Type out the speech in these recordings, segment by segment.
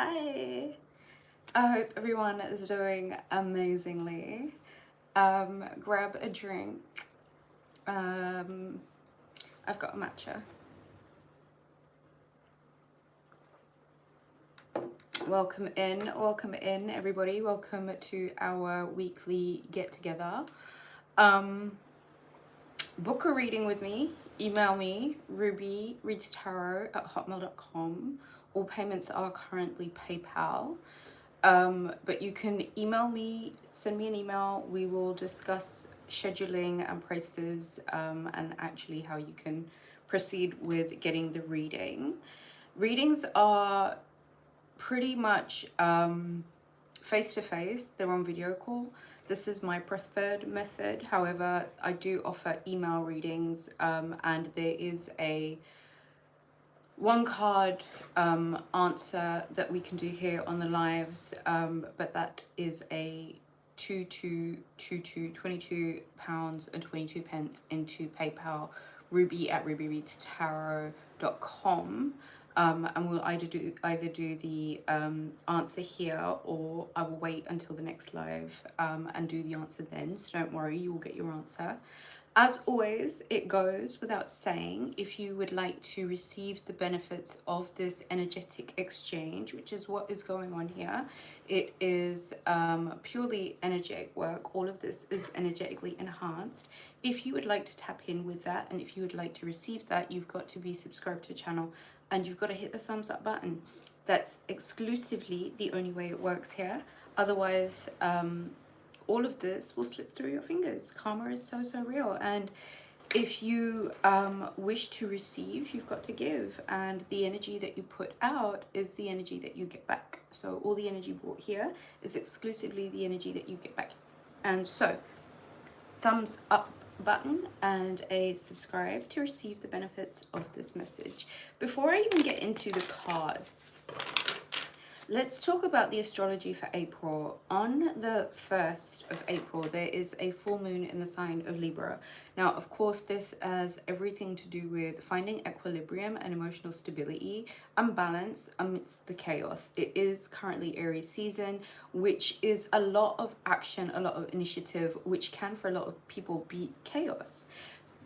Hi! I hope everyone is doing amazingly. Grab a drink. I've got a matcha. Welcome in everybody. Welcome to our weekly get together. Book a reading with me. Email me, Ruby Reads Tarot at hotmail.com. All payments are currently PayPal. But you can email me, send me an email. We will discuss scheduling and prices and actually how you can proceed with getting the reading. Readings are pretty much face-to-face. They're on video call. This is my preferred method. However, I do offer email readings and there is a one card answer that we can do here on the lives, but that is a 22 pounds and 22 pence into PayPal, Ruby at rubyreadstarot.com. And we'll either do the answer here, or I will wait until the next live and do the answer then. So don't worry, you will get your answer. As always, it goes without saying, if you would like to receive the benefits of this energetic exchange, which is what is going on here, it is purely energetic work. All of this is energetically enhanced. If you would like to tap in with that, and if you would like to receive that, you've got to be subscribed to the channel and you've got to hit the thumbs up button. That's exclusively the only way it works here. Otherwise, all of this will slip through your fingers. Karma is so real, and if you wish to receive, you've got to give, and the energy that you put out is the energy that you get back. So all the energy brought here is exclusively the energy that you get back. And so thumbs up button and a subscribe to receive the benefits of this message. Before I even get into the cards, let's talk about the astrology for April. On the 1st of April, there is a full moon in the sign of Libra. Now, of course, this has everything to do with finding equilibrium and emotional stability and balance amidst the chaos. It is currently Aries season, which is a lot of action, a lot of initiative, which can for a lot of people be chaos.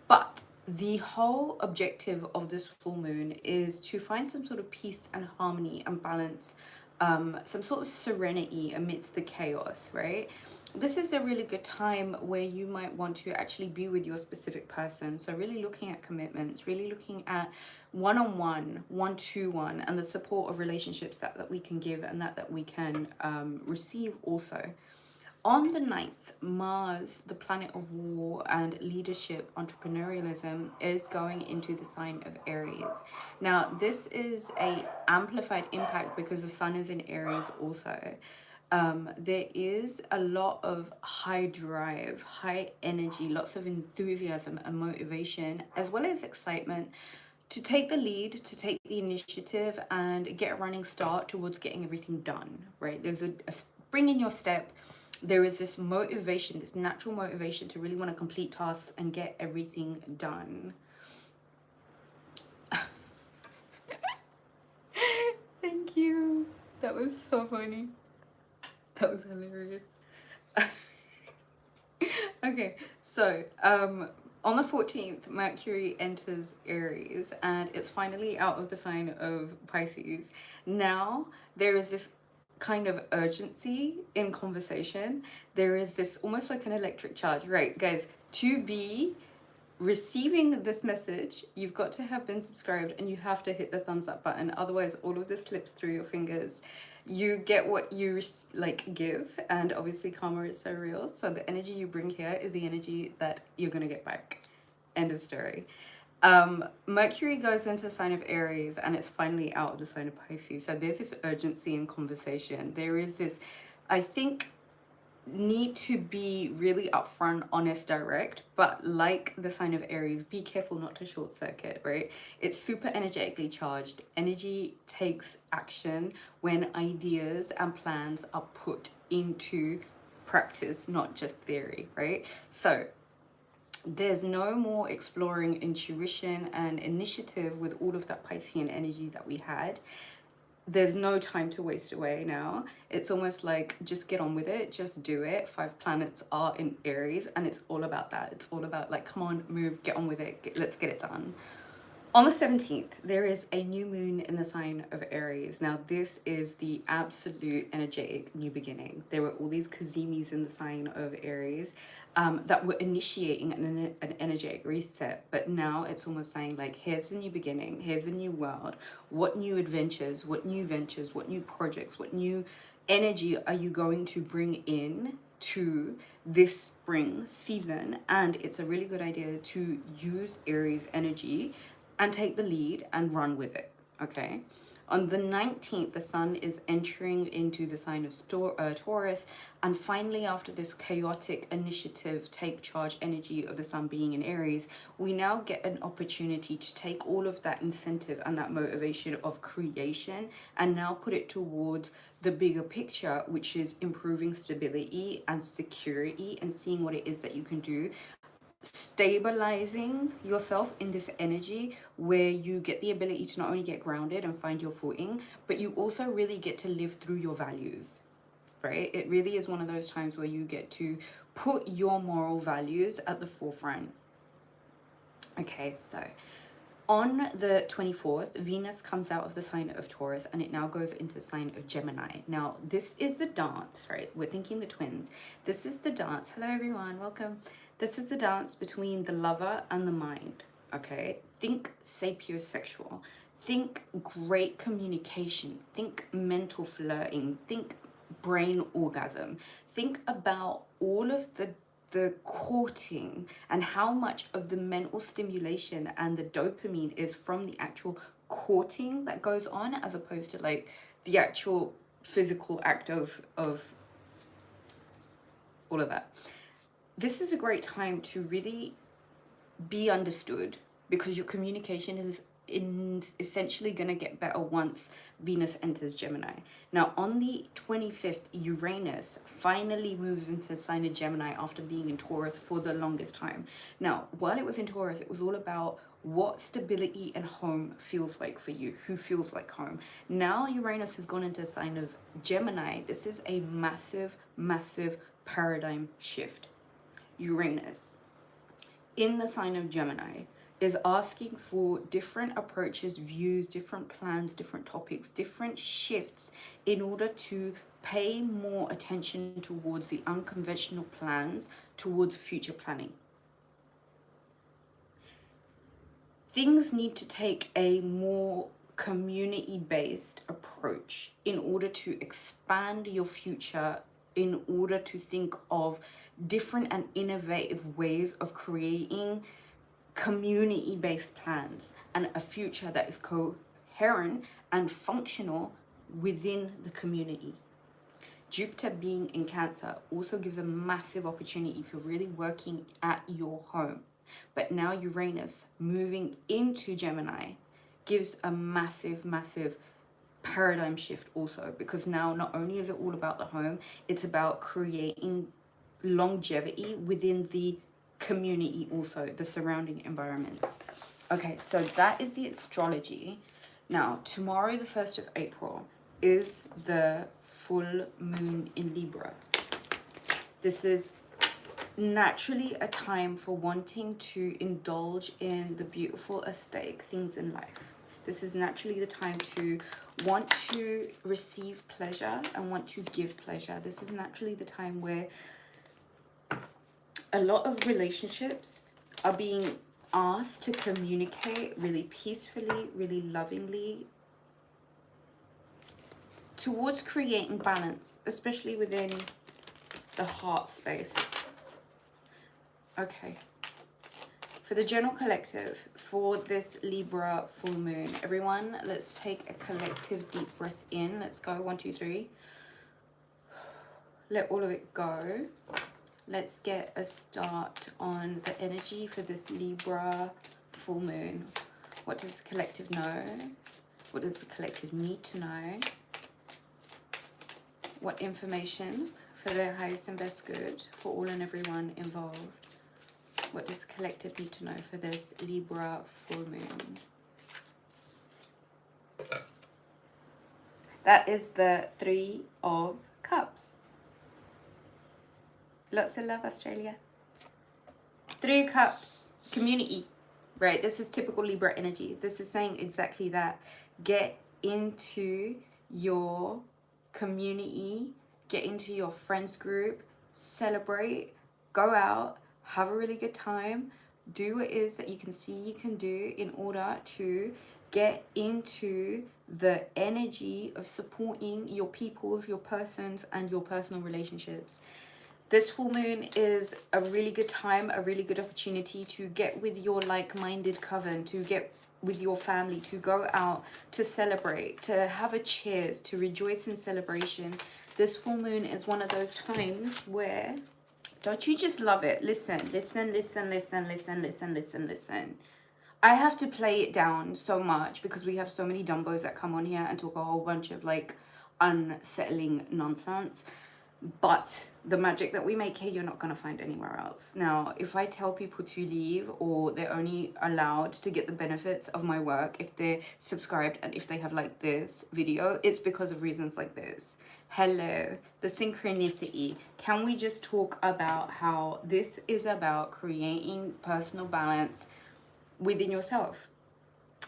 But the whole objective of this full moon is to find some sort of peace and harmony and balance, some sort of serenity amidst the chaos, right? This is a really good time where you might want to actually be with your specific person. So really looking at commitments, really looking at one-on-one, one-to-one, and the support of relationships that we can give and that we can receive also. On the 9th, Mars, the planet of war and leadership, entrepreneurialism, is going into the sign of Aries. Now, this is a amplified impact because the sun is in Aries also. There is a lot of high drive, high energy, lots of enthusiasm and motivation, as well as excitement to take the lead, to take the initiative and get a running start towards getting everything done, right? There's a spring in your step. There is this motivation, this natural motivation to really want to complete tasks and get everything done. Thank you. That was so funny. That was hilarious. Okay, so on the 14th, Mercury enters Aries and it's finally out of the sign of Pisces. Now there is this kind of urgency in conversation. There is this almost like an electric charge, right? Guys, to be receiving this message, you've got to have been subscribed and you have to hit the thumbs up button. Otherwise, all of this slips through your fingers. You get what you like give, and obviously karma is so real. So the energy you bring here is the energy that you're gonna get back. End of story. Mercury goes into the sign of Aries and it's finally out of the sign of Pisces. So there's this urgency in conversation. There is this, I think, need to be really upfront, honest, direct, but like the sign of Aries, be careful not to short circuit, right? It's super energetically charged. Energy takes action when ideas and plans are put into practice, not just theory, right? So there's no more exploring intuition and initiative with all of that Piscean energy that we had. there's no time to waste away now. It's almost like, just get on with it, just do it. 5 planets are in Aries, and it's all about that. It's all about like, come on, move, get on with it, let's get it done. On the 17th, there is a new moon in the sign of Aries. Now, this is the absolute energetic new beginning. There were all these Kazimis in the sign of Aries that were initiating an energetic reset. But now it's almost saying like, here's the new beginning, here's the new world. What new adventures, what new ventures, what new projects, what new energy are you going to bring in to this spring season? And it's a really good idea to use Aries energy and take the lead and run with it, okay? On the 19th, the sun is entering into the sign of Taurus, and finally, after this chaotic initiative, take charge energy of the sun being in Aries, we now get an opportunity to take all of that incentive and that motivation of creation and now put it towards the bigger picture, which is improving stability and security and seeing what it is that you can do, stabilizing yourself in this energy where you get the ability to not only get grounded and find your footing, but you also really get to live through your values, right? It really is one of those times where you get to put your moral values at the forefront. Okay, so on the 24th, Venus comes out of the sign of Taurus and it now goes into the sign of Gemini. Now, this is the dance, right? We're thinking the twins. This is the dance. Hello, everyone. Welcome. This is the dance between the lover and the mind, okay? Think sapiosexual. Think great communication. Think mental flirting. Think brain orgasm. Think about all of the courting and how much of the mental stimulation and the dopamine is from the actual courting that goes on, as opposed to like the actual physical act of all of that. This is a great time to really be understood, because your communication is essentially going to get better once Venus enters Gemini. Now, on the 25th, Uranus finally moves into the sign of Gemini after being in Taurus for the longest time. Now, while it was in Taurus, it was all about what stability and home feels like for you, who feels like home. Now Uranus has gone into the sign of Gemini. This is a massive, massive paradigm shift. Uranus in the sign of Gemini is asking for different approaches, views, different plans, different topics, different shifts in order to pay more attention towards the unconventional plans, towards future planning. Things need to take a more community-based approach in order to expand your future, in order to think of different and innovative ways of creating community-based plans and a future that is coherent and functional within the community. Jupiter being in Cancer also gives a massive opportunity if you're really working at your home. But now Uranus moving into Gemini gives a massive, massive paradigm shift also, because now not only is it all about the home, it's about creating longevity within the community also, the surrounding environments. Okay, so that is the astrology. Now, tomorrow, the 1st of April, is the full moon in Libra. This is naturally a time for wanting to indulge in the beautiful aesthetic things in life. This is naturally the time to want to receive pleasure and want to give pleasure. This is naturally the time where a lot of relationships are being asked to communicate really peacefully, really lovingly, towards creating balance, especially within the heart space. Okay. For the general collective, for this Libra full moon, everyone, let's take a collective deep breath in. Let's go. 1, 2, 3. Let all of it go. Let's get a start on the energy for this Libra full moon. What does the collective know? What does the collective need to know? What information for their highest and best good for all and everyone involved? What does the collective need to know for this Libra full moon? That is the Three of Cups. Lots of love, Australia. Three of Cups, community, right? This is typical Libra energy. This is saying exactly that. Get into your community, get into your friends group, celebrate, go out, have a really good time, do what it is that you can see you can do in order to get into the energy of supporting your peoples, your persons, and your personal relationships. This full moon is a really good time, a really good opportunity to get with your like-minded coven, to get with your family, to go out, to celebrate, to have a cheers, to rejoice in celebration. This full moon is one of those times where, don't you just love it? Listen, listen, listen, listen, listen, listen, listen, listen. I have to play it down so much because we have so many dumbos that come on here and talk a whole bunch of like unsettling nonsense. But the magic that we make here, you're not going to find anywhere else. Now, if I tell people to leave, or they're only allowed to get the benefits of my work if they're subscribed and if they have liked this video, it's because of reasons like this. Hello, the synchronicity. Can we just talk about how this is about creating personal balance within yourself?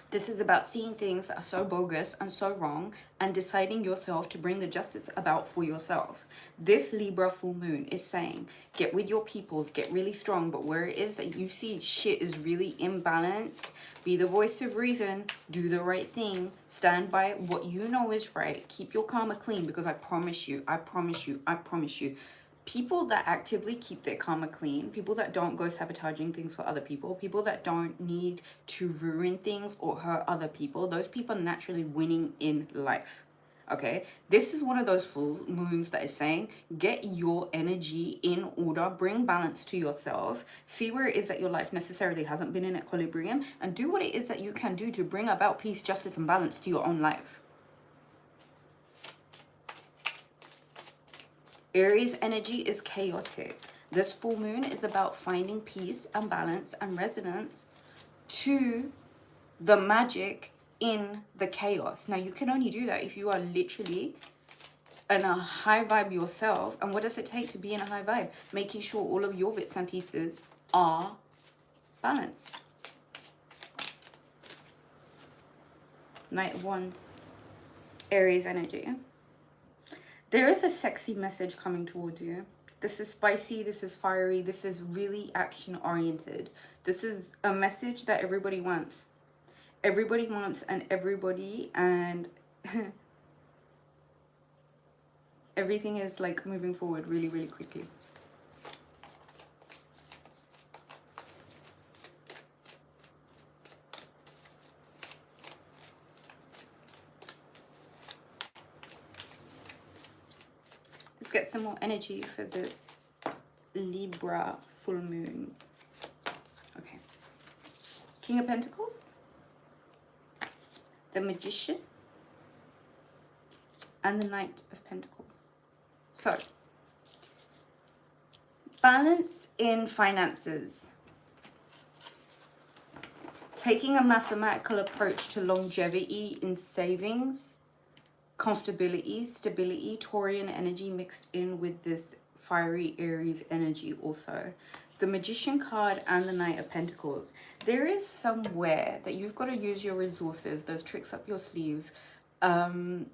This is about seeing things that are so bogus and so wrong and deciding yourself to bring the justice about for yourself. This Libra full moon is saying, get with your peoples, get really strong, but where it is that you see shit is really imbalanced, be the voice of reason, do the right thing, stand by what you know is right, keep your karma clean, because I promise you, I promise you, I promise you, people that actively keep their karma clean, people that don't go sabotaging things for other people, people that don't need to ruin things or hurt other people, those people are naturally winning in life. Okay, this is one of those full moons that is saying, get your energy in order, bring balance to yourself, see where it is that your life necessarily hasn't been in equilibrium, and do what it is that you can do to bring about peace, justice, and balance to your own life. Aries energy is chaotic. This full moon is about finding peace and balance and resonance to the magic in the chaos. Now, you can only do that if you are literally in a high vibe yourself. And what does it take to be in a high vibe? Making sure all of your bits and pieces are balanced. Knight of Wands. Aries energy. There is a sexy message coming towards you. This is spicy, this is fiery, this is really action-oriented. This is a message that everybody wants. Everybody wants and everything is like moving forward really, really quickly. Let's get some more energy for this Libra full moon. Okay. King of Pentacles, the Magician, and the Knight of Pentacles. So, balance in finances. Taking a mathematical approach to longevity in savings, comfortability, stability, Taurian energy mixed in with this fiery Aries energy also. The Magician card and the Knight of Pentacles. There is somewhere that you've got to use your resources, those tricks up your sleeves. There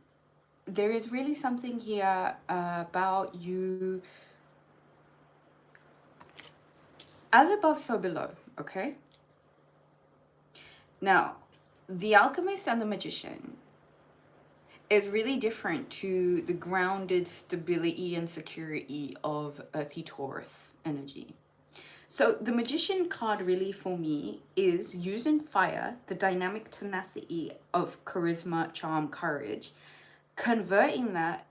is really something here about you. As above, so below, okay? Now, the Alchemist and the Magician is really different to the grounded stability and security of Earthy Taurus energy. So the Magician card really for me is using fire, the dynamic tenacity of charisma, charm, courage, converting that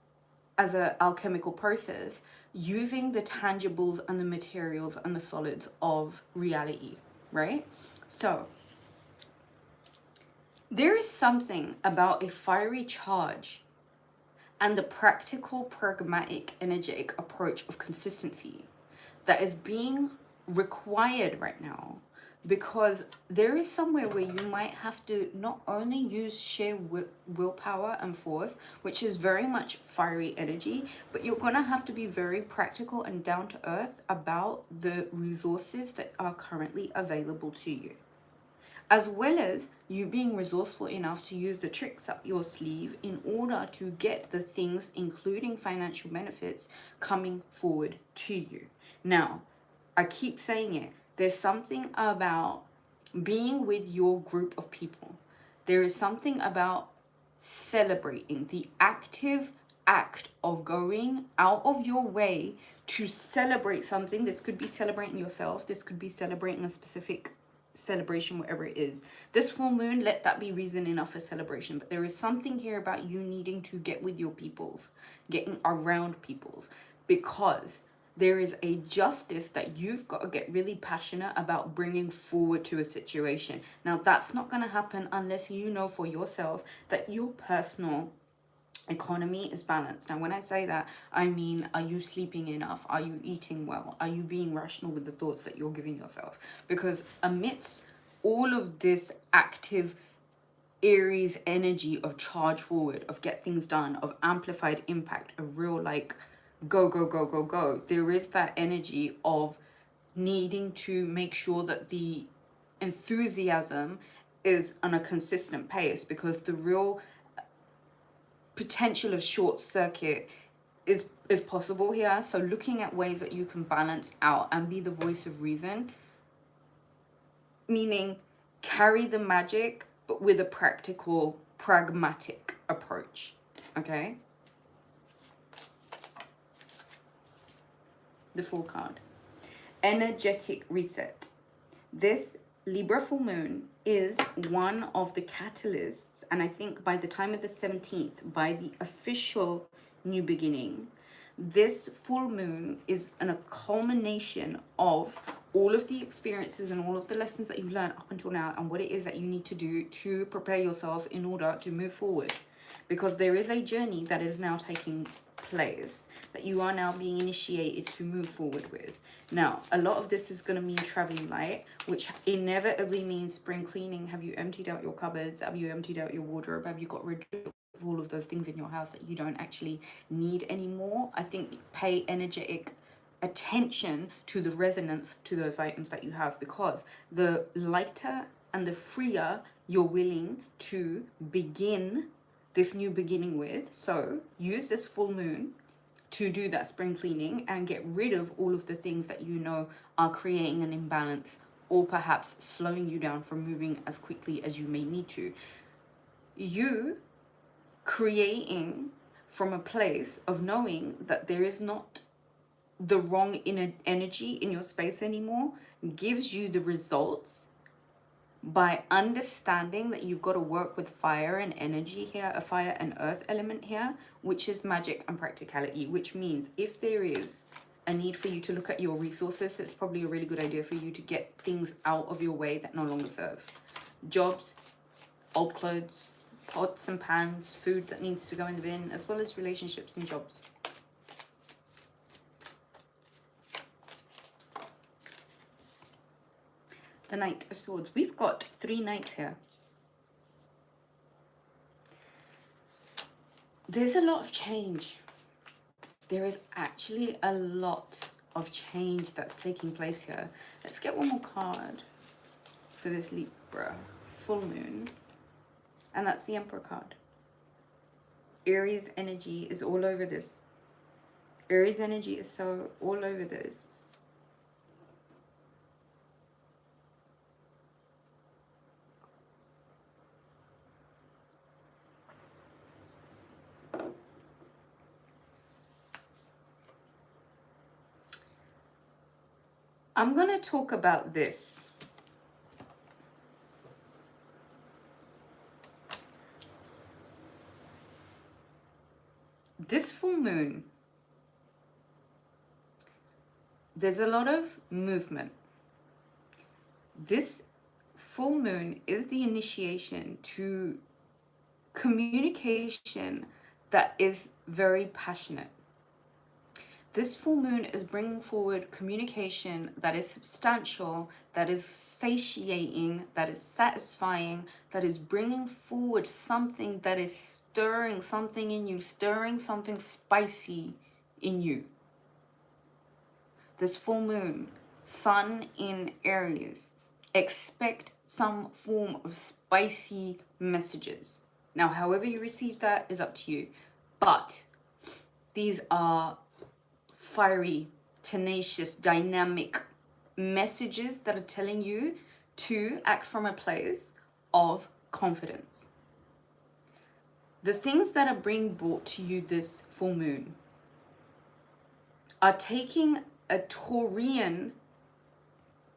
as an alchemical process, using the tangibles and the materials and the solids of reality, right? So there is something about a fiery charge and the practical, pragmatic, energetic approach of consistency that is being required right now because there is somewhere where you might have to not only use sheer willpower and force, which is very much fiery energy, but you're gonna have to be very practical and down to earth about the resources that are currently available to you, as well as you being resourceful enough to use the tricks up your sleeve in order to get the things, including financial benefits, coming forward to you. Now, I keep saying it, there's something about being with your group of people. There is something about celebrating the active act of going out of your way to celebrate something. This could be celebrating yourself. This could be celebrating a specific celebration, whatever it is. This full moon, let that be reason enough for celebration. But there is something here about you needing to get with your peoples, getting around peoples, because there is a justice that you've got to get really passionate about bringing forward to a situation. Now, that's not going to happen unless you know for yourself that your personal economy is balanced. Now, when I say that, I mean, are you sleeping enough? Are you eating well? Are you being rational with the thoughts that you're giving yourself? Because amidst all of this active Aries energy of charge forward, of get things done, of amplified impact, of real like go, go, go, go, go, there is that energy of needing to make sure that the enthusiasm is on a consistent pace, because the real potential of short circuit is possible here. So looking at ways that you can balance out and be the voice of reason, meaning carry the magic but with a practical, pragmatic approach. Okay, the Fool card, energetic reset. This Libra full moon is one of the catalysts, and I think by the time of the 17th, by the official new beginning, this full moon is a culmination of all of the experiences and all of the lessons that you've learned up until now, and what it is that you need to do to prepare yourself in order to move forward. Because there is a journey that is now taking place that you are now being initiated to move forward with. Now, a lot of this is going to mean traveling light, which inevitably means spring cleaning. Have you emptied out your cupboards? Have you emptied out your wardrobe? Have you got rid of all of those things in your house that you don't actually need anymore? I think pay energetic attention to the resonance to those items that you have, because the lighter and the freer you're willing to begin this new beginning with. So use this full moon to do that spring cleaning and get rid of all of the things that you know are creating an imbalance, or perhaps slowing you down from moving as quickly as you may need to. You creating from a place of knowing that there is not the wrong inner energy in your space anymore gives you the results by understanding that you've got to work with fire and energy here, a fire and earth element here, which is magic and practicality, which means if there is a need for you to look at your resources, it's probably a really good idea for you to get things out of your way that no longer serve. Jobs, old clothes, pots and pans, food that needs to go in the bin, as well as relationships and jobs. The Knight of Swords. We've got 3 knights here. There's a lot of change. There is actually a lot of change that's taking place here. Let's get one more card for this Libra full moon. And that's the Emperor card. Aries energy is all over this. Aries energy is so all over this. I'm going to talk about this. This full moon, there's a lot of movement. This full moon is the initiation to communication that is very passionate. This full moon is bringing forward communication that is substantial, that is satiating, that is satisfying, that is bringing forward something that is stirring something in you, stirring something spicy in you. This full moon, sun in Aries, expect some form of spicy messages. Now, however you receive that is up to you, but these are fiery, tenacious, dynamic messages that are telling you to act from a place of confidence. The things that are being brought to you this full moon are taking a Taurian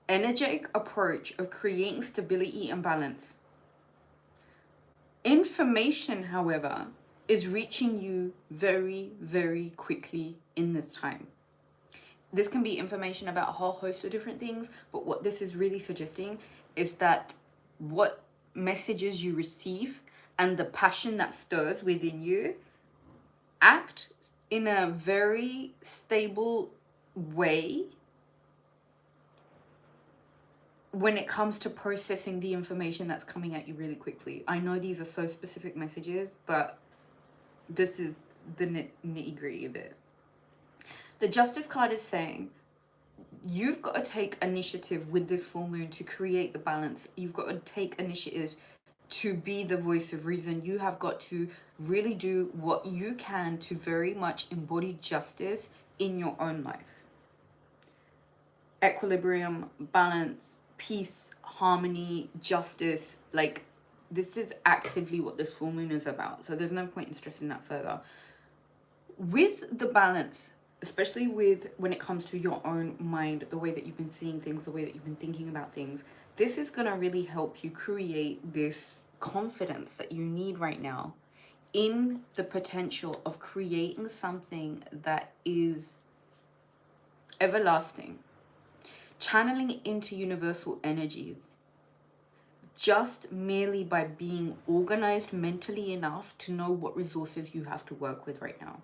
energetic approach of creating stability and balance. Information, however, is reaching you very, very quickly in this time. This can be information about a whole host of different things, but what this is really suggesting is that what messages you receive and the passion that stirs within you act in a very stable way when it comes to processing the information that's coming at you really quickly. I know these are so specific messages, but this is the nitty-gritty of it. The Justice card is saying you've got to take initiative with this full moon to create the balance. You've got to take initiative to be the voice of reason. You have got to really do what you can to very much embody justice in your own life. Equilibrium, balance, peace, harmony, justice, like this is actively what this full moon is about. So there's no point in stressing that further. With the balance, especially with when it comes to your own mind, the way that you've been seeing things, the way that you've been thinking about things, this is going to really help you create this confidence that you need right now in the potential of creating something that is everlasting. Channeling into universal energies just merely by being organized mentally enough to know what resources you have to work with right now.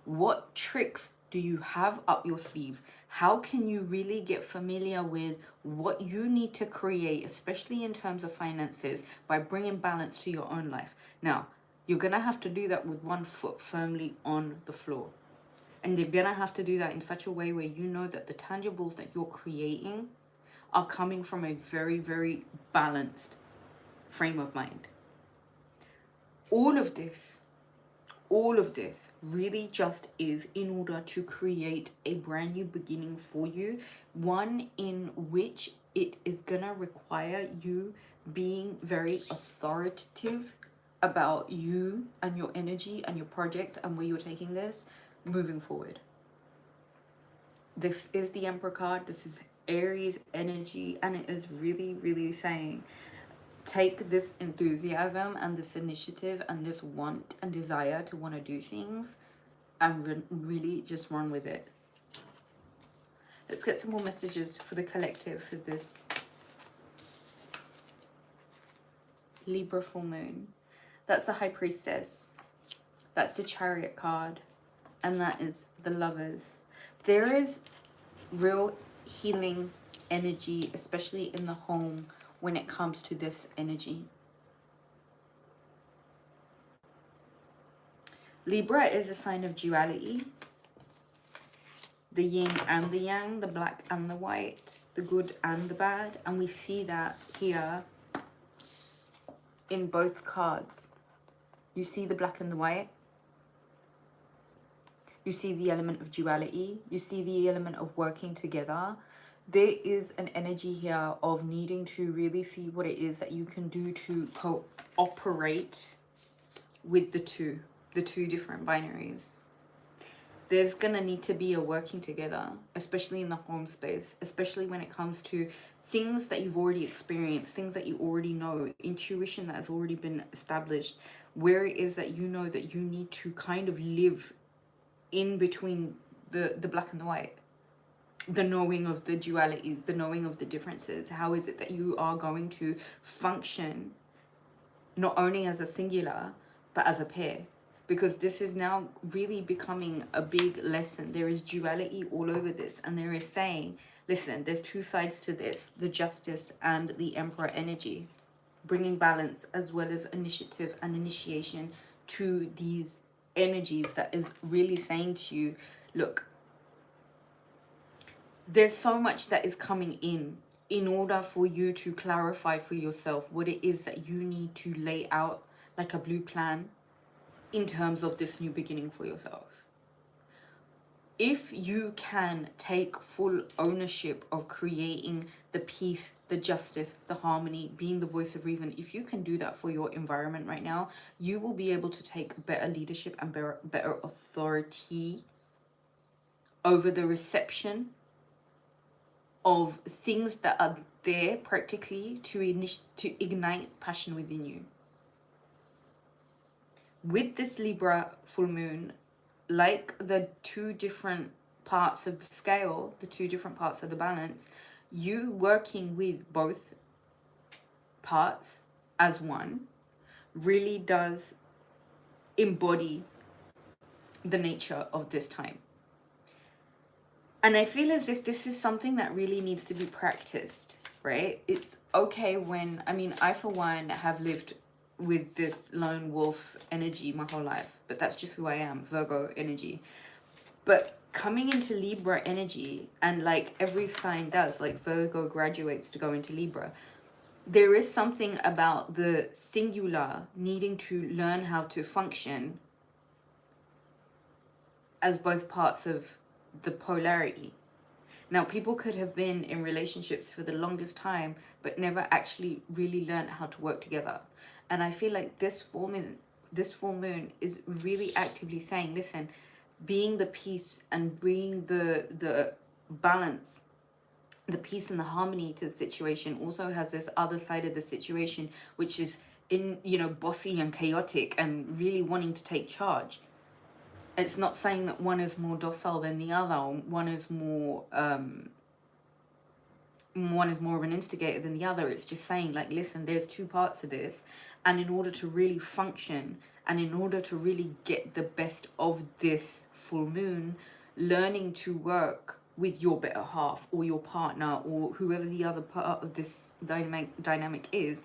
What tricks do you have up your sleeves? How can you really get familiar with what you need to create, especially in terms of finances, by bringing balance to your own life? Now, you're going to have to do that with one foot firmly on the floor. And you're going to have to do that in such a way where you know that the tangibles that you're creating are coming from a very, very balanced frame of mind. All of this really just is in order to create a brand new beginning for you, one in which it is gonna require you being very authoritative about you and your energy and your projects and where you're taking this moving forward. This is the Emperor card. This is Aries energy, and it is really, really saying take this enthusiasm and this initiative and this want and desire to want to do things and really just run with it. Let's get some more messages for the collective for this Libra full moon. That's the High Priestess. That's the Chariot card. And that is the Lovers. There is real healing energy, especially in the home, when it comes to this energy. Libra is a sign of duality. The yin and the yang, the black and the white, the good and the bad. And we see that here in both cards. You see the black and the white. You see the element of duality. You see the element of working together. There is an energy here of needing to really see what it is that you can do to cooperate with the two different binaries. There's gonna need to be a working together, especially in the home space, especially when it comes to things that you've already experienced, things that you already know, intuition that has already been established, where it is that you know that you need to kind of live in between the black and the white. The knowing of the dualities, the knowing of the differences. How is it that you are going to function not only as a singular, but as a pair? because this is now really becoming a big lesson. There is duality all over this, and there is saying, listen, there's two sides to this, the Justice and the Emperor energy, bringing balance as well as initiative and initiation to these energies. That is really saying to you, look, there's so much that is coming in order for you to clarify for yourself what it is that you need to lay out like a blue plan in terms of this new beginning for yourself. If you can take full ownership of creating the peace, the justice, the harmony, being the voice of reason, if you can do that for your environment right now, you will be able to take better leadership and better authority over the reception of things that are there practically to ignite passion within you. With this Libra full moon, like the two different parts of the scale, the two different parts of the balance, you working with both parts as one really does embody the nature of this time. And I feel as if this is something that really needs to be practiced, right? It's okay when, I mean, I for one have lived with this lone wolf energy my whole life, but that's just who I am, Virgo energy. But coming into Libra energy, and like every sign does, like Virgo graduates to go into Libra, there is something about the singular needing to learn how to function as both parts of the polarity. Now, people could have been in relationships for the longest time, but never actually really learned how to work together. And I feel like this full moon is really actively saying, listen, being the peace and bringing the balance, the peace and the harmony to the situation also has this other side of the situation, which is bossy and chaotic and really wanting to take charge. It's not saying that one is more docile than the other, or one is more of an instigator than the other. It's just saying, like, listen, there's two parts of this, and in order to really function and in order to really get the best of this full moon, learning to work with your better half or your partner or whoever the other part of this dynamic is,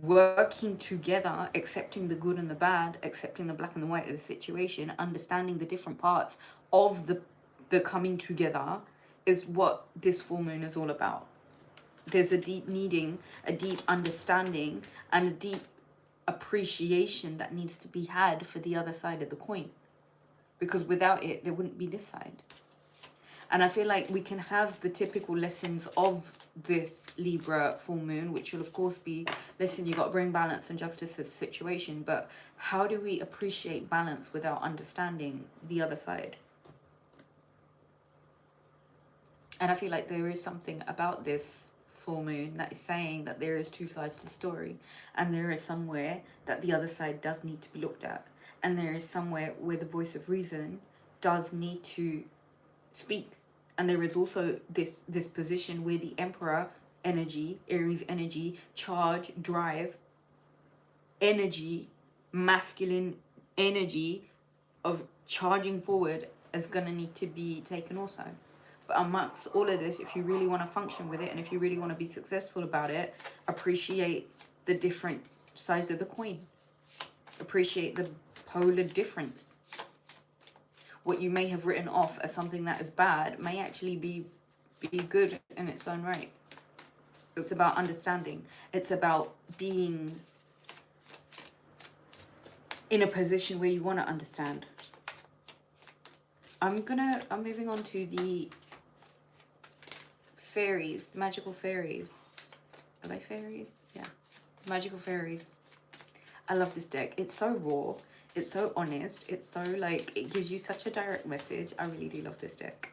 working together, accepting the good and the bad, accepting the black and the white of the situation, understanding the different parts of the coming together, is what this full moon is all about. There's a deep needing, a deep understanding, and a deep appreciation that needs to be had for the other side of the coin, because without it there wouldn't be this side. And I feel like we can have the typical lessons of this Libra full moon, which will of course be, listen, you got to bring balance and justice to the situation, but how do we appreciate balance without understanding the other side? And I feel like there is something about this full moon that is saying that there is two sides to the story, and there is somewhere that the other side does need to be looked at, and there is somewhere where the voice of reason does need to speak. And there is also this position where the Emperor energy, Aries energy, charge, drive, energy, masculine energy of charging forward is going to need to be taken also. But amongst all of this, if you really want to function with it and if you really want to be successful about it, appreciate the different sides of the coin. Appreciate the polar difference. What you may have written off as something that is bad may actually be good in its own right. It's about understanding. It's about being in a position where you want to understand. I'm moving on to the fairies, the magical fairies. Are they fairies? Yeah, magical fairies. I love this deck. It's so raw. It's so honest. It's so like, it gives you such a direct message. I really do love this deck.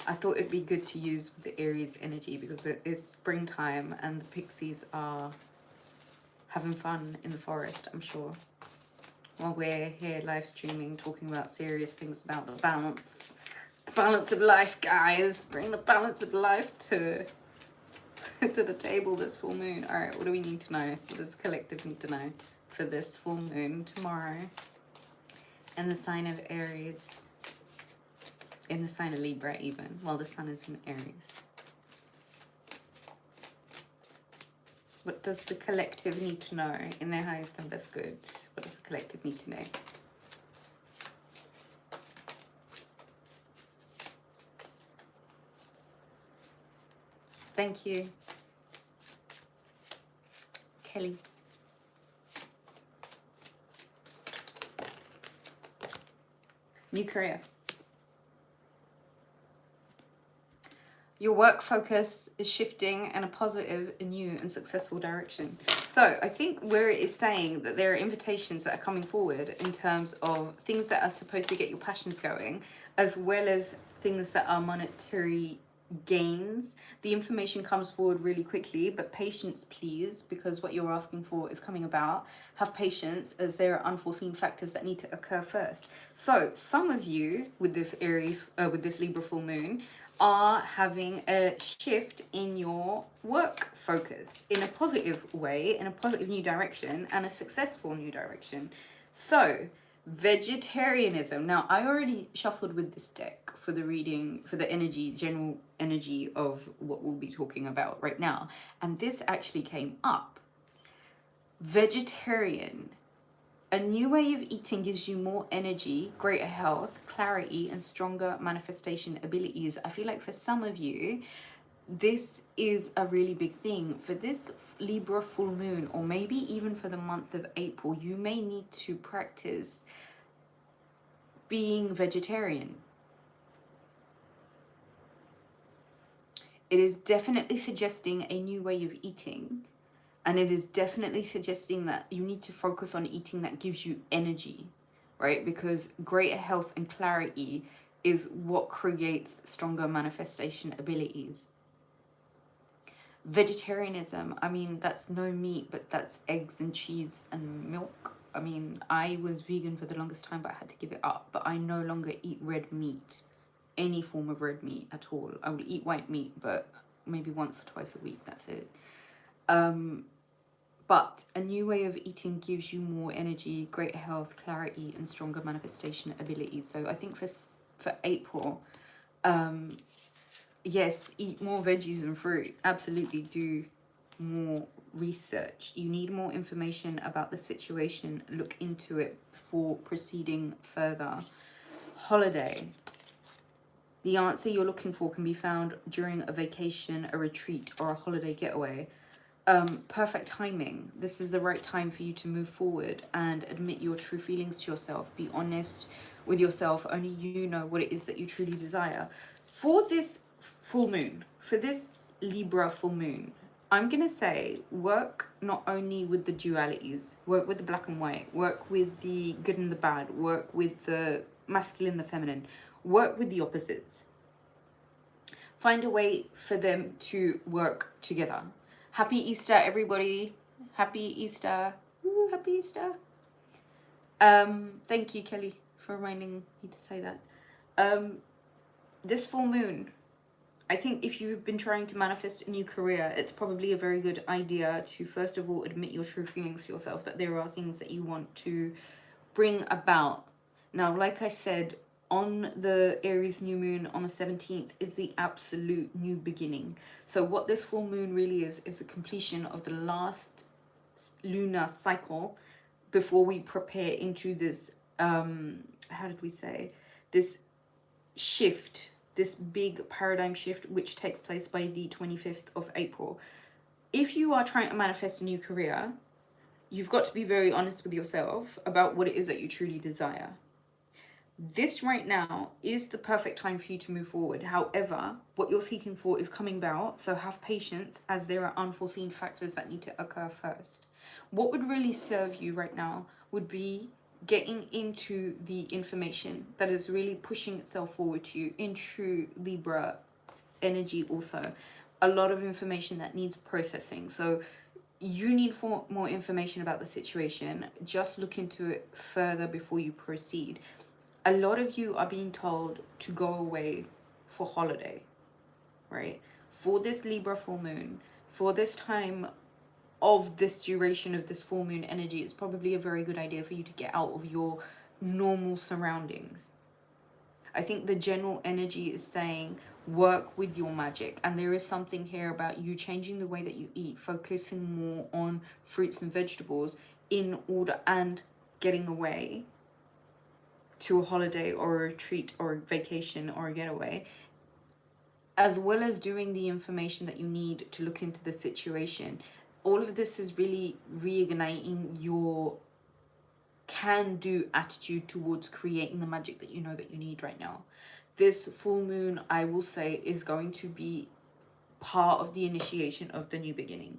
I thought it'd be good to use the Aries energy because it's springtime and the pixies are having fun in the forest, I'm sure. While we're here live streaming, talking about serious things about the balance. The balance of life, guys. Bring the balance of life to the table this full moon. All right, what do we need to know? What does the collective need to know for this full moon tomorrow? And the sign of Aries, in the sign of Libra even, while the sun is in Aries. What does the collective need to know in their highest and best good? What does the collective need to know? Thank you, Kelly. New career. Your work focus is shifting in a positive, new and successful direction. So I think where it is saying that there are invitations that are coming forward in terms of things that are supposed to get your passions going, as well as things that are monetary gains. The information comes forward really quickly, but patience please, because what you're asking for is coming about. Have patience, as there are unforeseen factors that need to occur first. So some of you with this Aries, with this Libra full moon, are having a shift in your work focus in a positive way, in a positive new direction, and a successful new direction. So vegetarianism. Now, I already shuffled with this deck for the reading, for the energy, general energy of what we'll be talking about right now. And this actually came up. Vegetarian. A new way of eating gives you more energy, greater health, clarity, and stronger manifestation abilities. I feel like for some of you, this is a really big thing. For this Libra full moon, or maybe even for the month of April, you may need to practice being vegetarian. It is definitely suggesting a new way of eating. And it is definitely suggesting that you need to focus on eating that gives you energy, right? Because greater health and clarity is what creates stronger manifestation abilities. Vegetarianism, I mean, that's no meat, but that's eggs and cheese and milk. I mean, I was vegan for the longest time, but I had to give it up. But I no longer eat red meat, any form of red meat at all. I will eat white meat, but maybe once or twice a week, that's it. But a new way of eating gives you more energy, greater health, clarity, and stronger manifestation abilities. So I think for April, yes, eat more veggies and fruit. Absolutely do more research. You need more information about the situation. Look into it before proceeding further. Holiday. The answer you're looking for can be found during a vacation, a retreat, or a holiday getaway. Perfect timing. This is the right time for you to move forward and admit your true feelings to yourself. Be honest with yourself. Only you know what it is that you truly desire. For this full moon, for this Libra full moon, I'm going to say work not only with the dualities, work with the black and white, work with the good and the bad, work with the masculine, the feminine, work with the opposites. Find a way for them to work together. Happy Easter, everybody. Happy Easter. Woo, happy Easter. Thank you, Kelly, for reminding me to say that. This full moon, I think if you've been trying to manifest a new career, it's probably a very good idea to first of all admit your true feelings to yourself, that there are things that you want to bring about. Now, like I said, on the Aries new moon on the 17th is the absolute new beginning. So what this full moon really is the completion of the last lunar cycle before we prepare into this, how did we say, this shift, this big paradigm shift, which takes place by the 25th of April. If you are trying to manifest a new career, you've got to be very honest with yourself about what it is that you truly desire. This right now is the perfect time for you to move forward. However, what you're seeking for is coming about, so have patience, as there are unforeseen factors that need to occur first. What would really serve you right now would be getting into the information that is really pushing itself forward to you in true Libra energy also. A lot of information that needs processing. So you need more information about the situation. Just look into it further before you proceed. A lot of you are being told to go away for holiday, right? For this Libra full moon, for this time of this duration of this full moon energy, it's probably a very good idea for you to get out of your normal surroundings. I think the general energy is saying work with your magic. And there is something here about you changing the way that you eat, focusing more on fruits and vegetables in order, and getting away to a holiday or a retreat or a vacation or a getaway, as well as doing the information that you need to look into the situation. All of this is really reigniting your can-do attitude towards creating the magic that you know that you need right now. This full moon, I will say, is going to be part of the initiation of the new beginning.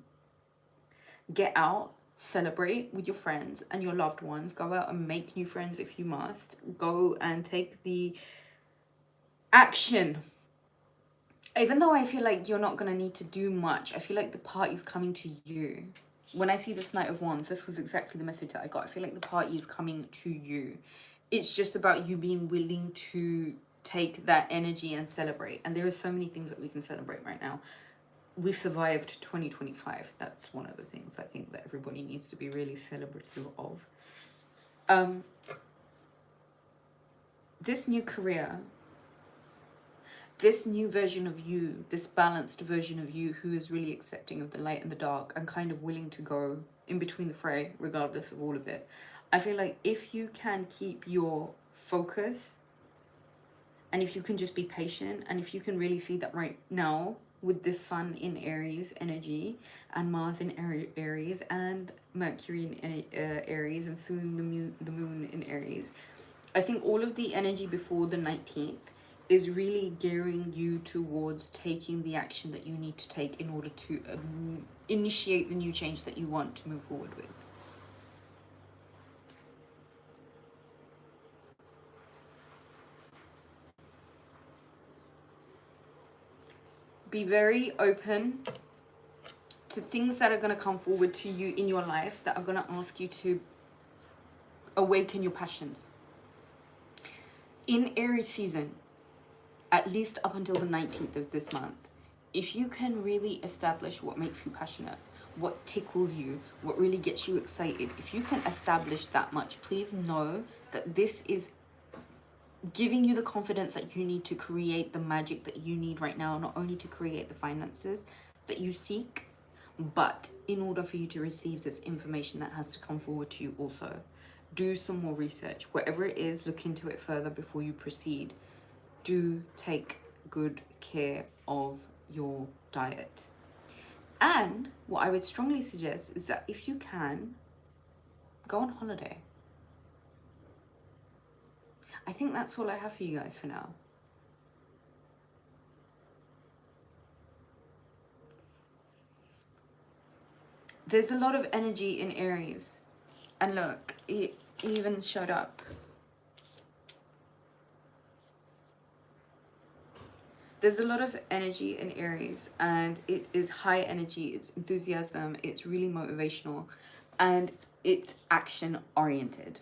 Get out, celebrate with your friends and your loved ones. Go out and make new friends if you must. Go and take the action. Even though I feel like you're not going to need to do much, I feel like the party's coming to you. When I see this Knight of Wands, this was exactly the message that I got. I feel like the party is coming to you. It's just about you being willing to take that energy and celebrate. And there are so many things that we can celebrate right now. We survived 2025. That's one of the things I think that everybody needs to be really celebrative of. This new career, this new version of you, this balanced version of you who is really accepting of the light and the dark and kind of willing to go in between the fray regardless of all of it. I feel like if you can keep your focus, and if you can just be patient, and if you can really see that right now with this Sun in Aries energy and Mars in Aries and Mercury in Aries and soon the moon in Aries, I think all of the energy before the 19th is really gearing you towards taking the action that you need to take in order to initiate the new change that you want to move forward with. Be very open to things that are going to come forward to you in your life that are going to ask you to awaken your passions. In Aries season, at least up until the 19th of this month, if you can really establish what makes you passionate, what tickles you, what really gets you excited, if you can establish that much, please know that this is giving you the confidence that you need to create the magic that you need right now, not only to create the finances that you seek, but in order for you to receive this information that has to come forward to you also. Do some more research. Whatever it is, look into it further before you proceed. Do take good care of your diet. And what I would strongly suggest is that if you can, go on holiday. I think that's all I have for you guys for now. There's a lot of energy in Aries. And look, it even showed up. There's a lot of energy in Aries, and it is high energy, it's enthusiasm, it's really motivational, and it's action oriented.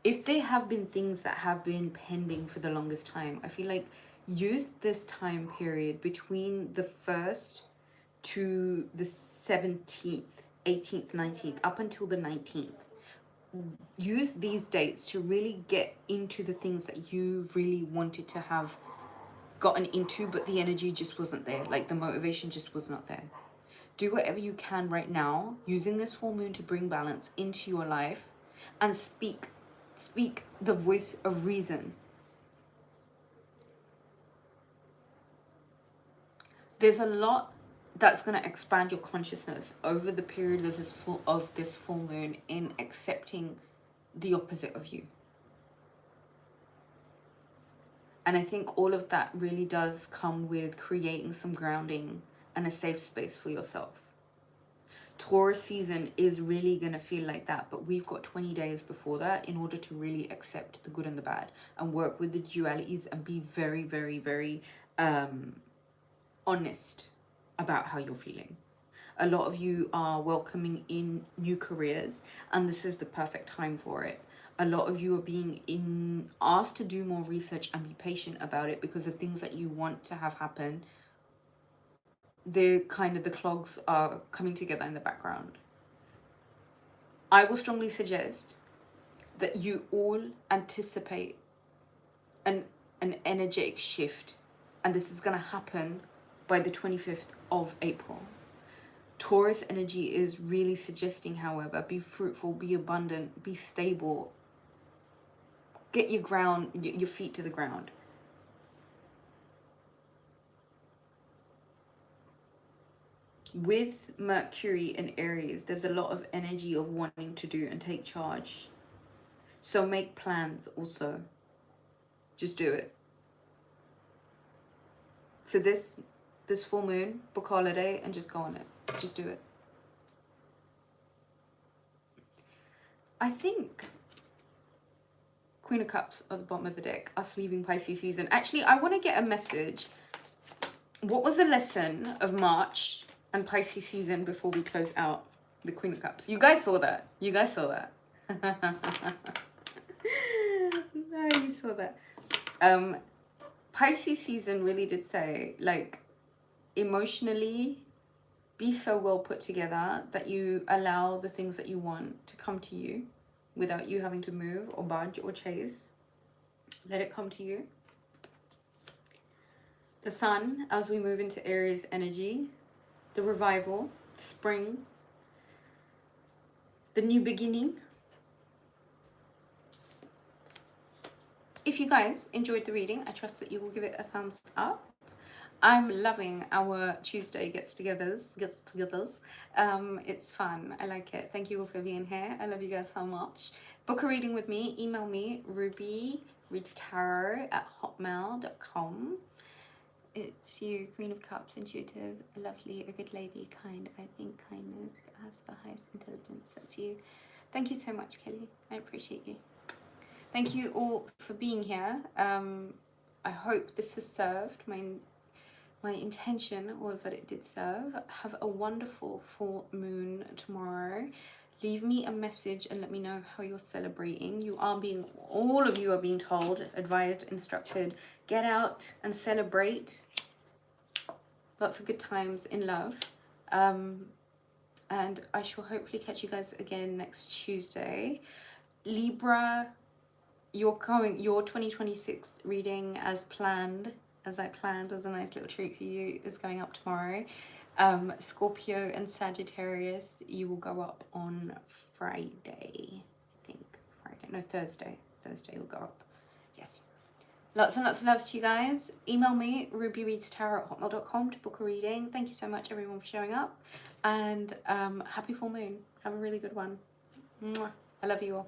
If there have been things that have been pending for the longest time, I feel like use this time period between the 1st to the 17th, 18th, 19th, up until the 19th. Use these dates to really get into the things that you really wanted to have gotten into, but the energy just wasn't there. Like the motivation just was not there. Do whatever you can right now, using this full moon to bring balance into your life and speak the voice of reason. There's a lot that's going to expand your consciousness over the period of this full moon in accepting the opposite of you. And I think all of that really does come with creating some grounding and a safe space for yourself. Taurus season is really going to feel like that, but we've got 20 days before that in order to really accept the good and the bad and work with the dualities and be very, very, very honest about how you're feeling. A lot of you are welcoming in new careers, and this is the perfect time for it. A lot of you are being asked to do more research and be patient about it, because the things that you want to have happen, the clogs are coming together in the background. I will strongly suggest that you all anticipate an energetic shift, and this is going to happen by the 25th of April. Taurus energy is really suggesting, however, be fruitful, be abundant, be stable, get your feet to the ground. With Mercury in Aries, there's a lot of energy of wanting to do and take charge. So make plans also. Just do it. For this full moon, book holiday and just go on it. Just do it. I think Queen of Cups at the bottom of the deck, us leaving Pisces season. Actually, I want to get a message. What was the lesson of March and Pisces season before we close out the Queen of Cups? You guys saw that. You guys saw that. No, you saw that. Pisces season really did say, like, emotionally, be so well put together that you allow the things that you want to come to you without you having to move or budge or chase. Let it come to you. The sun, as we move into Aries energy, the revival, spring, the new beginning. If you guys enjoyed the reading, I trust that you will give it a thumbs up. I'm loving our Tuesday gets-togethers. It's fun. I like it. Thank you all for being here. I love you guys so much. Book a reading with me. Email me, rubyreadstarot@hotmail.com. It's you, Queen of Cups, intuitive, lovely, a good lady, kind. I think kindness has the highest intelligence. That's you. Thank you so much, Kelly. I appreciate you. Thank you all for being here. I hope this has served. My intention was that it did serve. Have a wonderful full moon tomorrow. Leave me a message and let me know how you're celebrating. All of you are being told, advised, instructed, get out and celebrate. Lots of good times in love. And I shall hopefully catch you guys again next Tuesday. Libra, your 2026 reading as I planned as a nice little treat for you, is going up tomorrow. Scorpio and Sagittarius, you will go up on Friday. I think Thursday will go up. Yes. Lots and lots of love to you guys. Email me, rubyreadstarot@hotmail.com, to book a reading. Thank you so much, everyone, for showing up. And happy full moon. Have a really good one. Mwah. I love you all.